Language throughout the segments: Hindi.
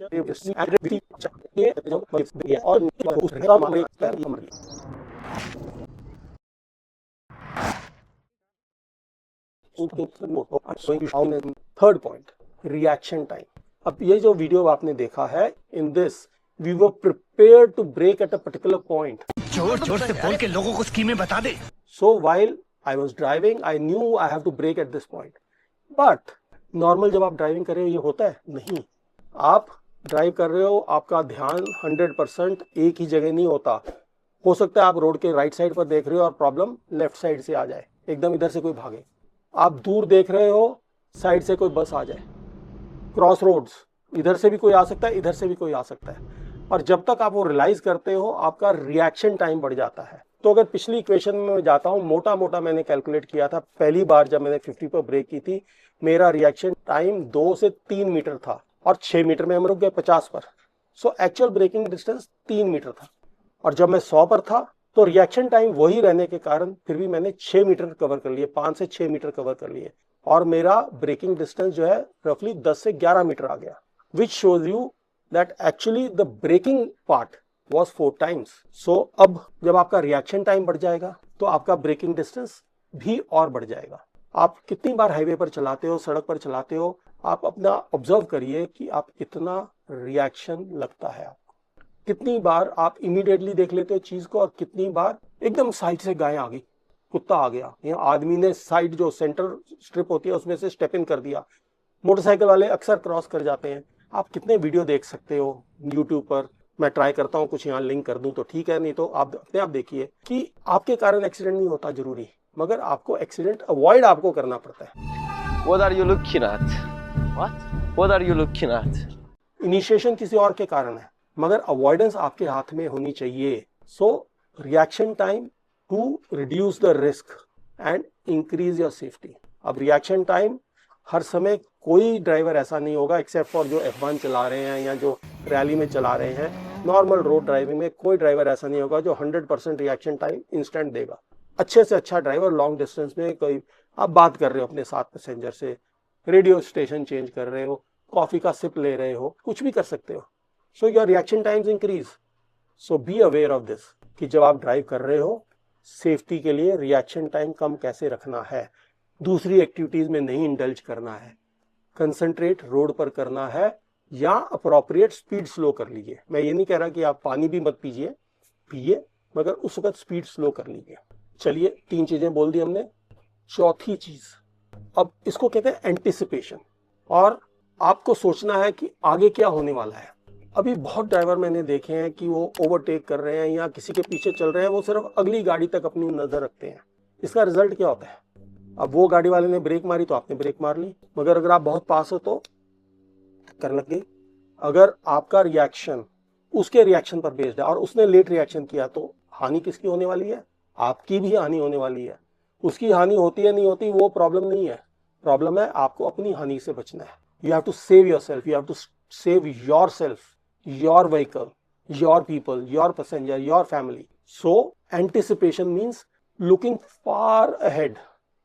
Third point, reaction time. अब ये जो वीडियो आपने देखा है, in this we were prepared to brake at a particular point. जोर जोर से बोल के लोगों को स्कीमें बता दे। So while I was driving I knew I have to brake at this point, but normal जब आप ड्राइविंग कर रहे हो ये होता है नहीं। आप ड्राइव कर रहे हो, आपका ध्यान 100% एक ही जगह नहीं होता। हो सकता है आप रोड के राइट साइड पर देख रहे हो और प्रॉब्लम लेफ्ट साइड से आ जाए, एकदम इधर से कोई भागे। आप दूर देख रहे हो, साइड से कोई बस आ जाए। क्रॉस रोड्स, इधर से भी कोई आ सकता है, इधर से भी कोई आ सकता है। और जब तक आप वो रियलाइज करते हो, आपका रिएक्शन टाइम बढ़ जाता है। तो अगर पिछली इक्वेशन में मैं जाता हूँ, मोटा मोटा मैंने कैलकुलेट किया था, पहली बार जब मैंने 50 पर ब्रेक की थी, मेरा रिएक्शन टाइम 2 से 3 मीटर था और 6 मीटर में हम रुक गए 50 पर। So actual braking distance 3 metre था। और जब मैं 100 पर था तो रिएक्शन टाइम वही रहने के कारण फिर भी मैंने 6 मीटर कवर कर लिए, 5 से 6 मीटर कवर कर लिए, और मेरा ब्रेकिंग डिस्टेंस जो है रफली 10 से 11 मीटर आ गया, which shows you that actually the braking part was 4 times. So अब जब आपका रिएक्शन टाइम बढ़ जाएगा तो आपका ब्रेकिंग डिस्टेंस भी और बढ़ जाएगा। आप कितनी बार हाईवे पर चलाते हो, सड़क पर चलाते हो, आप अपना ऑब्जर्व करिए कि आप कितना रिएक्शन लगता है आपको। कितनी बार आप इमीडिएटली देख लेते हो चीज को और कितनी बार एकदम साइड से गाय आ गई, कुत्ता आ गया, या आदमी ने साइड जो सेंटर स्ट्रिप होती है उसमें से स्टेप इन कर दिया। मोटरसाइकिल वाले अक्सर क्रॉस कर जाते हैं। आप कितने वीडियो देख सकते हो यूट्यूब पर, मैं ट्राई करता हूं कुछ यहाँ लिंक कर दूं तो ठीक है, नहीं तो आप अपने आप देखिए कि आपके कारण एक्सीडेंट नहीं होता जरूरी, मगर आपको एक्सीडेंट अवॉइड आपको करना पड़ता है। What are you looking at? What? What are you looking at? Initiation किसी और के कारण है, मगर अवॉइडेंस आपके हाथ में होनी चाहिए। So reaction time to reduce the risk and increase your safety. अब रिएक्शन टाइम हर समय कोई ड्राइवर ऐसा नहीं होगा, एक्सेप्ट फॉर जो F1 चला रहे हैं या जो रैली में चला रहे हैं, नॉर्मल रोड ड्राइविंग में कोई ड्राइवर ऐसा नहीं होगा जो 100% रिएक्शन टाइम इंस्टेंट देगा। अच्छे से अच्छा ड्राइवर लॉन्ग डिस्टेंस में, कोई आप बात कर रहे हो अपने साथ पैसेंजर से, रेडियो स्टेशन चेंज कर रहे हो, कॉफी का सिप ले रहे हो, कुछ भी कर सकते हो। So your reaction times increase. So be aware of this कि जब आप ड्राइव कर रहे हो, सेफ्टी के लिए रिएक्शन टाइम कम कैसे रखना है, दूसरी एक्टिविटीज में नहीं इंडल्ज करना है, कंसंट्रेट रोड पर करना है, या अप्रोप्रिएट स्पीड स्लो कर लीजिए। मैं ये नहीं कह रहा कि आप पानी भी मत पिए, मगर उस वक्त स्पीड स्लो कर लीजिए। चलिए 3 चीजें बोल दी हमने। चौथी चीज, अब इसको कहते हैं एंटिसिपेशन, और आपको सोचना है कि आगे क्या होने वाला है। अभी बहुत ड्राइवर मैंने देखे हैं कि वो ओवरटेक कर रहे हैं या किसी के पीछे चल रहे हैं, वो सिर्फ अगली गाड़ी तक अपनी नजर रखते हैं। इसका रिजल्ट क्या होता है? अब वो गाड़ी वाले ने ब्रेक मारी तो आपने ब्रेक मार ली, मगर अगर आप बहुत पास हो तो टक्कर लग गई। अगर आपका रिएक्शन उसके रिएक्शन पर बेस्ड है और उसने लेट रिएक्शन किया तो हानि किसकी होने वाली है? आपकी भी हानि होने वाली है। उसकी हानि होती है नहीं होती वो प्रॉब्लम नहीं है, प्रॉब्लम है आपको अपनी हानि से बचना है। You have to save yourself, you have to save yourself, your vehicle, your people, your passenger, your family. So anticipation means looking far ahead.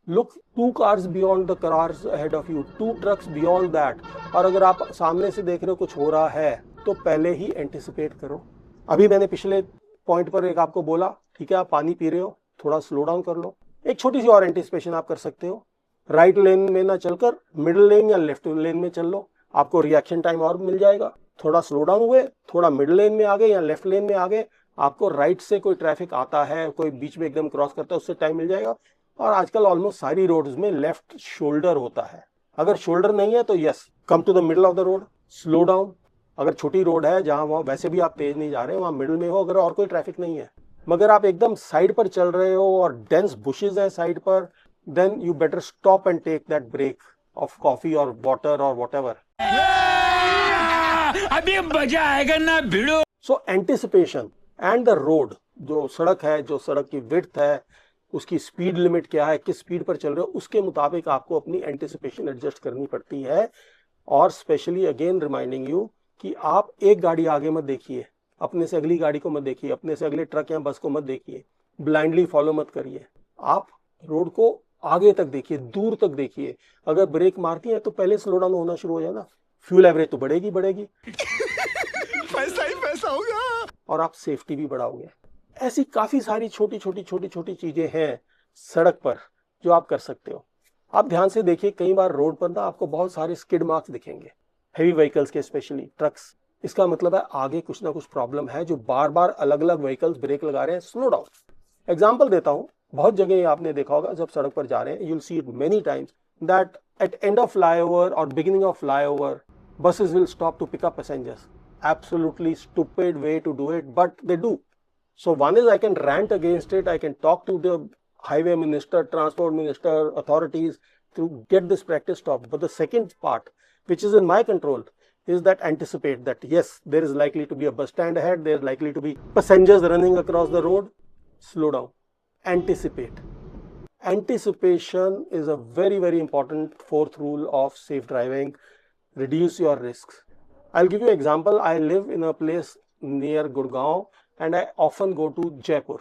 Look 2 cars beyond the cars ahead of you, 2 trucks beyond that। और अगर आप सामने से देख रहे हो कुछ हो रहा है तो पहले ही एंटिसिपेट करो। अभी मैंने पिछले पॉइंट पर एक आपको बोला, ठीक है, आप पानी पी रहे हो, थोड़ा स्लो डाउन कर लो। एक छोटी सी और एंटिसिपेशन आप कर सकते हो, राइट लेन में ना चलकर मिडिल लेन या लेफ्ट लेन में चल लो, आपको रिएक्शन टाइम और मिल जाएगा। थोड़ा स्लो डाउन हुए, थोड़ा मिडिल लेन में आ गए या लेफ्ट लेन में आ गए, आपको राइट से कोई ट्रैफिक आता है, कोई बीच में एकदम क्रॉस करता है, उससे टाइम मिल जाएगा। और आजकल ऑलमोस्ट सारी रोड्स में लेफ्ट शोल्डर होता है। अगर शोल्डर नहीं है तो yes, come to the middle of the road, slow down. अगर छोटी रोड है जहां वहां वैसे भी आप तेज नहीं जा रहे, वहां मिडिल में हो, अगर और कोई ट्रैफिक नहीं है, मगर आप एकदम साइड पर चल रहे हो और डेंस बुशेस है साइड पर, then you better stop and take that break of coffee और वाटर और व्हाटएवर। अभी मजा आएगा ना भिड़ो। So anticipation and the road, जो सड़क है, जो सड़क की विड्थ है, उसकी स्पीड लिमिट क्या है, किस स्पीड पर चल रहे हो, उसके मुताबिक आपको अपनी एंटिसिपेशन एडजस्ट करनी पड़ती है। और स्पेशली अगेन रिमाइंडिंग यू कि आप एक गाड़ी आगे मत देखिए, अपने से अगली गाड़ी को मत देखिए, अपने से अगले ट्रक या बस को मत देखिए, ब्लाइंडली फॉलो मत करिए। आप रोड को आगे तक देखिए, दूर तक देखिए। अगर ब्रेक मारती है तो पहले स्लो डाउन होना शुरू हो जाए ना, फ्यूल एवरेज तो बढ़ेगी बढ़ेगी पैसा ही पैसा होगा। और आप सेफ्टी भी बढ़ाओगे। ऐसी काफी सारी छोटी छोटी चीजें हैं सड़क पर जो आप कर सकते हो। आप ध्यान से देखिए, कई बार रोड पर ना आपको बहुत सारे स्किड मार्क्स दिखेंगे, हेवी व्हीकल्स के, स्पेशली ट्रक्स। इसका मतलब है आगे कुछ ना कुछ प्रॉब्लम है जो बार बार अलग अलग व्हीकल्स ब्रेक लगा रहे हैं। Slow down. एग्जाम्पल देता हूं, बहुत जगह आपने देखा होगा जब सड़क पर जा रहे हैं, you'll see it many times that at end of flyover or beginning of flyover buses will stop to pick up passengers. Absolutely stupid way to do it, but they do. So one is I can rant against it, I can talk to the highway minister, transport minister, authorities to get this practice stopped. But the second part, which is in my control, is that anticipate that yes, there is likely to be a bus stand ahead, there is likely to be passengers running across the road. Slow down. Anticipate. Anticipation is a very important fourth rule of safe driving. Reduce your risks. I'll give you an example. I live in a place near Gurgaon and I often go to Jaipur.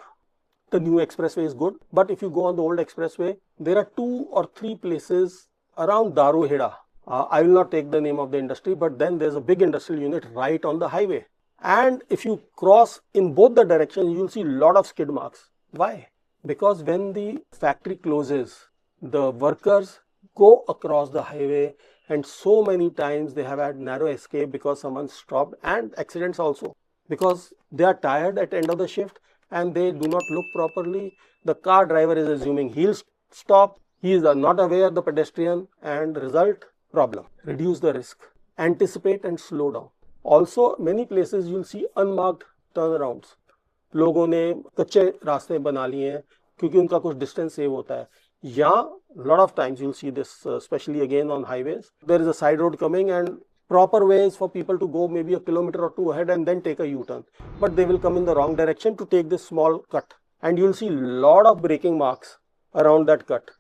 The new expressway is good, but if you go on the old expressway, there are 2 or 3 places around Daruheda. I will not take the name of the industry, but then there's a big industrial unit right on the highway. And if you cross in both the directions, you'll see a lot of skid marks. Why? Because when the factory closes, the workers go across the highway and so many times they have had narrow escape because someone stopped, and accidents also because they are tired at the end of the shift and they do not look properly. The car driver is assuming he'll stop. He is not aware of the pedestrian, and result, problem. Reduce the risk. Anticipate and slow down. Also, many places you'll see unmarked turnarounds. लोगों ने कच्चे रास्ते बना लिए हैं क्योंकि उनका कुछ डिस्टेंस सेव होता है. यहाँ lot of times you'll see this, especially again on highways. There is a side road coming and proper ways for people to go maybe a kilometer or 2 ahead and then take a U-turn. But they will come in the wrong direction to take this small cut. And you'll see lot of braking marks around that cut.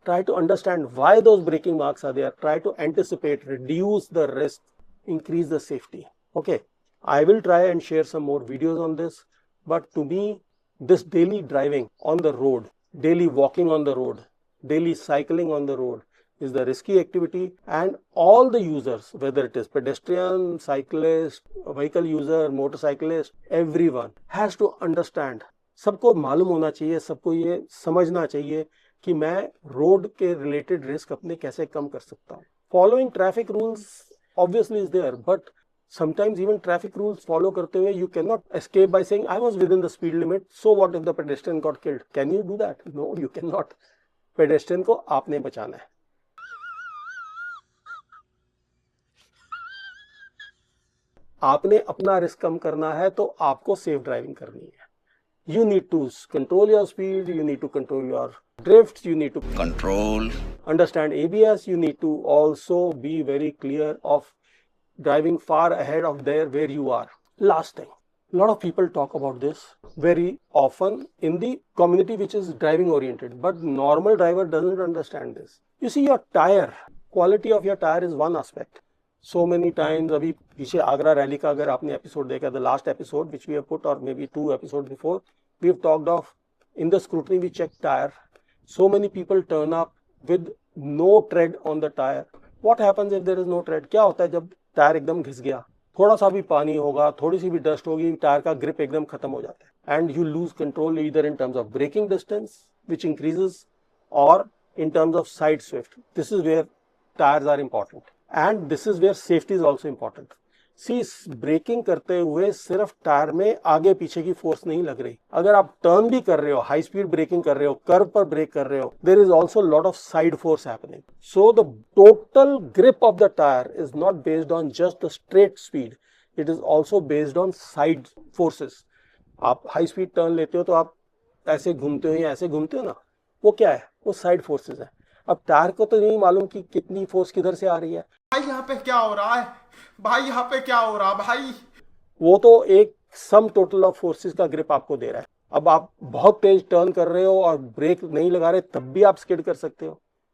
Try to understand why those braking marks are there. Try to anticipate, reduce the risk, increase the safety. Okay, I will try and share some more videos on this. But to me, this daily driving on the road, daily walking on the road, daily cycling on the road is the risky activity, and all the users, whether it is pedestrian, cyclist, vehicle user, motorcyclist, everyone has to understand. सबको मालूम होना चाहिए, सबको ये समझना चाहिए कि मैं रोड के रिलेटेड रिस्क अपने कैसे कम कर सकता हूँ. Following traffic rules obviously is there, but sometimes even traffic rules follow करते हुए you cannot escape by saying I was within the speed limit, so what if the pedestrian got killed? Can you do that? No, you cannot. Pedestrian को आपने बचाना है. आपने अपना रिस्क कम करना है तो आपको सेफ ड्राइविंग करनी है. You need to control your speed, you need to control your drifts, you need to understand ABS, you need to also be very clear of driving far ahead of there where you are. Last thing, a lot of people talk about this very often in the community which is driving oriented, but normal driver doesn't understand this. You see, your tire, quality of your tire is one aspect. So many times, अभी पीछे आगरा रैली का अगर आपने एपिसोड देखा, the last episode which we have put, or maybe 2 episodes before, we have talked of in the scrutiny we check tire. So many people turn up with no tread on the tire. What happens if there is no tread? क्या होता है जब टायर एकदम घिस गया, थोड़ा सा भी पानी होगा, थोड़ी सी भी डस्ट होगी, टायर का ग्रिप एकदम खत्म हो जाता है, and you lose control either in terms of braking distance which increases or in terms of side swift. This is where tires are important. And this is where safety is also important. See, braking करते हुए सिर्फ टायर में आगे पीछे की फोर्स नहीं लग रही. अगर आप टर्न भी कर रहे हो, हाई स्पीड ब्रेकिंग कर रहे हो, कर्व पर ब्रेक कर रहे हो, there is also a lot of side force happening. So the total grip of the tire is not based on just the straight speed. It is also based on side forces. आप हाई स्पीड टर्न लेते हो तो आप ऐसे घूमते हो या ऐसे घूमते हो ना, वो क्या है? वो साइड फोर्सेस है. अब टायर को तो नहीं मालूम कि कितनी फोर्स किधर से आ रही है. भाई यहाँ पे क्या हो रहा है, भाई यहाँ पे क्या हो रहा है भाई. वो तो एक सम टोटल ऑफ फोर्सेस का ग्रिप आपको दे रहा है. अब आप बहुत तेज टर्न कर रहे हो और ब्रेक नहीं लगा रहे, तब भी आप स्किड कर सकते हो,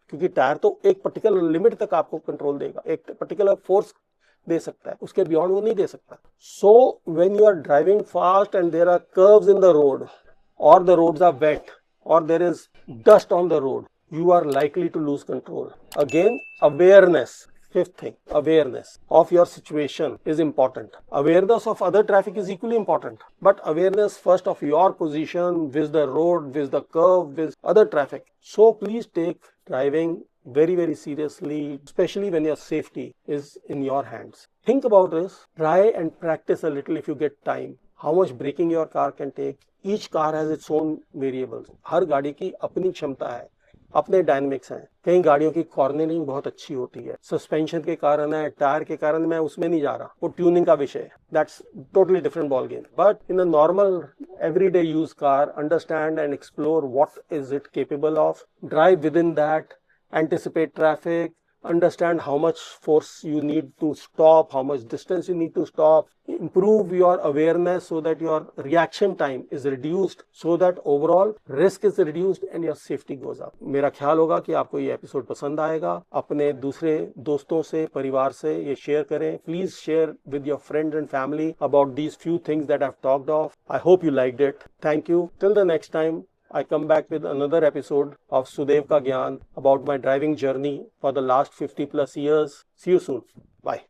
क्योंकि टायर तो एक पर्टिकुलर लिमिट तक आपको कंट्रोल देगा, एक पर्टिकुलर फोर्स दे सकता है, उसके बियॉन्ड वो नहीं दे सकता. So when you are driving fast and there are curves in the road, और the roads are wet, or there is dust on the road, you are likely to lose control. Again, awareness. Fifth thing, awareness of your situation is important. Awareness of other traffic is equally important, but awareness first of your position with the road, with the curve, with other traffic. So please take driving very, very seriously, especially when your safety is in your hands. Think about this. Try and practice a little if you get time. How much braking your car can take. Each car has its own variables. हर गाड़ी की अपनी क्षमता है, अपने डायनेमिक्स हैं. कई गाड़ियों की कॉर्नरिंग बहुत अच्छी होती है, सस्पेंशन के कारण है, टायर के कारण. मैं उसमें नहीं जा रहा, वो ट्यूनिंग का विषय है. That's totally different ball game. But in a normal everyday use car, understand and explore what is it capable of. Drive within that, anticipate traffic, understand how much force you need to stop, how much distance you need to stop. Improve your awareness so that your reaction time is reduced, so that overall risk is reduced and your safety goes up. मेरा ख्याल होगा कि आपको ये एपिसोड पसंद आएगा. अपने दूसरे दोस्तों से, परिवार से ये शेयर करें. Please share with your friends and family about these few things that I've talked of. I hope you liked it. Thank you. Till the next time, I come back with another episode of Sudev Ka Gyan about my driving journey for the last 50 plus years. See you soon. Bye.